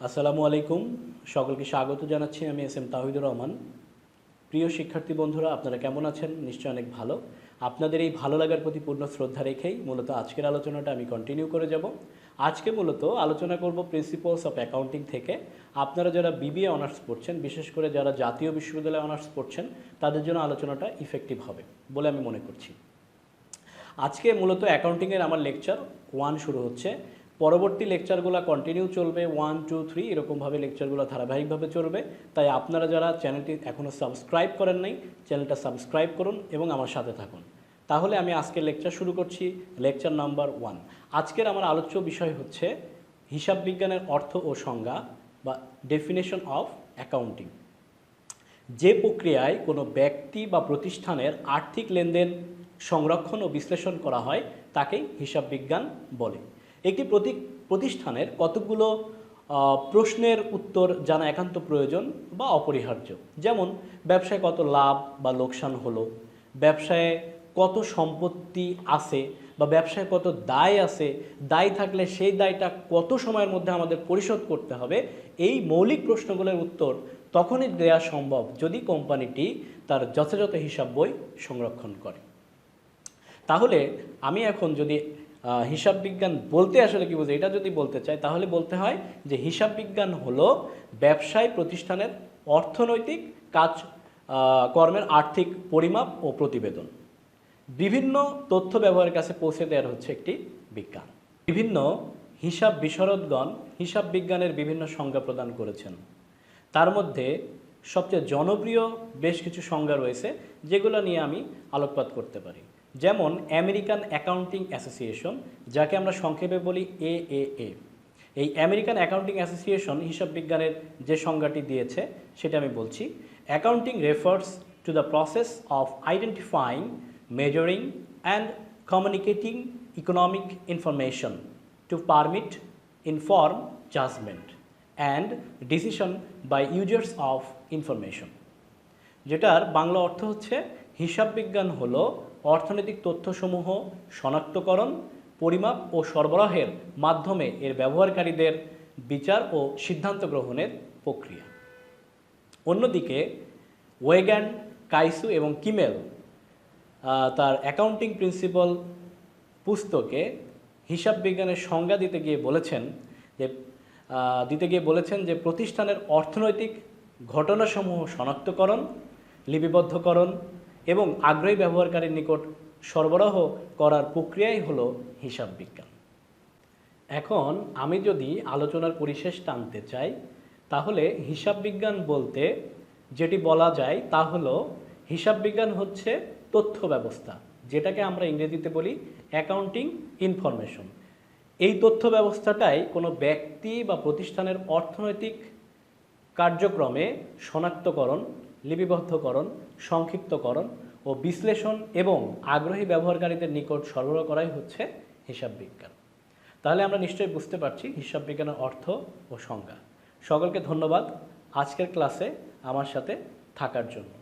আসসালামু আলাইকুম। সকলকে স্বাগত জানাচ্ছি। আমি এস এম তাহিদুর রহমান। প্রিয় শিক্ষার্থী বন্ধুরা, আপনারা কেমন আছেন? নিশ্চয়ই অনেক ভালো। আপনাদের এই ভালো লাগার প্রতি পূর্ণ শ্রদ্ধা রেখেই মূলত আজকের আলোচনাটা আমি কন্টিনিউ করে যাব। আজকে মূলত আলোচনা করব প্রিন্সিপালস অফ অ্যাকাউন্টিং থেকে। আপনারা যারা বিবিএ অনার্স পড়ছেন, বিশেষ করে যারা জাতীয় বিশ্ববিদ্যালয়ে অনার্স পড়ছেন, তাদের জন্য আলোচনাটা ইফেক্টিভ হবে বলে আমি মনে করছি। আজকে মূলত অ্যাকাউন্টিংয়ের আমার লেকচার 1 শুরু হচ্ছে। পরবর্তী লেকচারগুলো কন্টিনিউ চলবে 1, 2, 3 এরকমভাবে লেকচারগুলো ধারাবাহিকভাবে চলবে। তাই আপনারা যারা চ্যানেলটি এখনও সাবস্ক্রাইব করেন নাই, চ্যানেলটা সাবস্ক্রাইব করুন এবং আমার সাথে থাকুন। তাহলে আমি আজকের লেকচার শুরু করছি, লেকচার নাম্বার 1। আজকের আমার আলোচ্য বিষয় হচ্ছে হিসাব বিজ্ঞানের অর্থ ও সংজ্ঞা বা ডেফিনেশন অফ অ্যাকাউন্টিং। যে প্রক্রিয়ায় কোনো ব্যক্তি বা প্রতিষ্ঠানের আর্থিক লেনদেন সংরক্ষণ ও বিশ্লেষণ করা হয় তাকেই হিসাব বিজ্ঞান বলে। একটি প্রতিষ্ঠানের কতগুলো প্রশ্নের উত্তর জানা একান্ত প্রয়োজন বা অপরিহার্য। যেমন ব্যবসায় কত লাভ বা লোকসান হলো, ব্যবসায় কত সম্পত্তি আছে বা ব্যবসায় কত দায় আছে, দায় থাকলে সেই দায়টা কত সময়ের মধ্যে আমাদের পরিশোধ করতে হবে। এই মৌলিক প্রশ্নগুলোর উত্তর তখনই দেওয়া সম্ভব যদি কোম্পানিটি তার যথাযথ হিসাব বই সংরক্ষণ করে। তাহলে আমি এখন যদি হিসাব বিজ্ঞান বলতে আসলে কি বুঝি এটা যদি বলতে চাই, তাহলে বলতে হয় যে হিসাব বিজ্ঞান হলো ব্যবসায় প্রতিষ্ঠানের অর্থনৈতিক কাজ কর্মের আর্থিক পরিমাপ ও প্রতিবেদন। বিভিন্ন তথ্য ব্যবহারের কাছে পৌঁছে দেওয়ার হচ্ছে একটি বিজ্ঞান। বিভিন্ন হিসাব বিশারদগণ হিসাব বিজ্ঞানের বিভিন্ন সংজ্ঞা প্রদান করেছেন। তার মধ্যে সবচেয়ে জনপ্রিয় বেশ কিছু সংজ্ঞা রয়েছে যেগুলো নিয়ে আমি আলোকপাত করতে পারি। যেমন আমেরিকান অ্যাকাউন্টিং অ্যাসোসিয়েশন, যাকে আমরা সংক্ষেপে বলি AAA। এই আমেরিকান অ্যাকাউন্টিং অ্যাসোসিয়েশন হিসাব বিজ্ঞানের যে সংজ্ঞাটি দিয়েছে সেটা আমি বলছি। Accounting refers to the process of identifying, measuring and communicating economic information to permit informed judgment and decision by users of information। যেটার বাংলা অর্থ হচ্ছে হিসাব বিজ্ঞান হলো অর্থনৈতিক তথ্যসমূহ শনাক্তকরণ, পরিমাপ ও সরবরাহের মাধ্যমে এর ব্যবহারকারীদের বিচার ও সিদ্ধান্ত গ্রহণের প্রক্রিয়া। অন্যদিকে ওয়েগান, কাইসু এবং কিমেল তার অ্যাকাউন্টিং প্রিন্সিপাল পুস্তকে হিসাব বিজ্ঞানের সংজ্ঞা দিতে গিয়ে বলেছেন যে প্রতিষ্ঠানের অর্থনৈতিক ঘটনাসমূহ শনাক্তকরণ, লিপিবদ্ধকরণ এবং আগ্রহী ব্যবহারকারীর নিকট সরবরাহ করার প্রক্রিয়াই হলো হিসাব বিজ্ঞান। এখন আমি যদি আলোচনার পরিশেষ টানতে চাই, তাহলে হিসাব বিজ্ঞান বলতে যেটি বলা যায় তা হলো হিসাব বিজ্ঞান হচ্ছে তথ্য ব্যবস্থা, যেটাকে আমরা ইংরেজিতে বলি অ্যাকাউন্টিং ইনফরমেশন। এই তথ্য ব্যবস্থাটাই কোনো ব্যক্তি বা প্রতিষ্ঠানের অর্থনৈতিক কার্যক্রমে শনাক্তকরণ, লিপিবদ্ধকরণ, সংক্ষিপ্তকরণ ও বিশ্লেষণ এবং আগ্রহী ব্যবহারকারীদের নিকট সরবরাহ করাই হচ্ছে হিসাব বিজ্ঞান। তাহলে আমরা নিশ্চয়ই বুঝতে পারছি হিসাব বিজ্ঞানের অর্থ ও সংজ্ঞা। সকলকে ধন্যবাদ আজকের ক্লাসে আমার সাথে থাকার জন্য।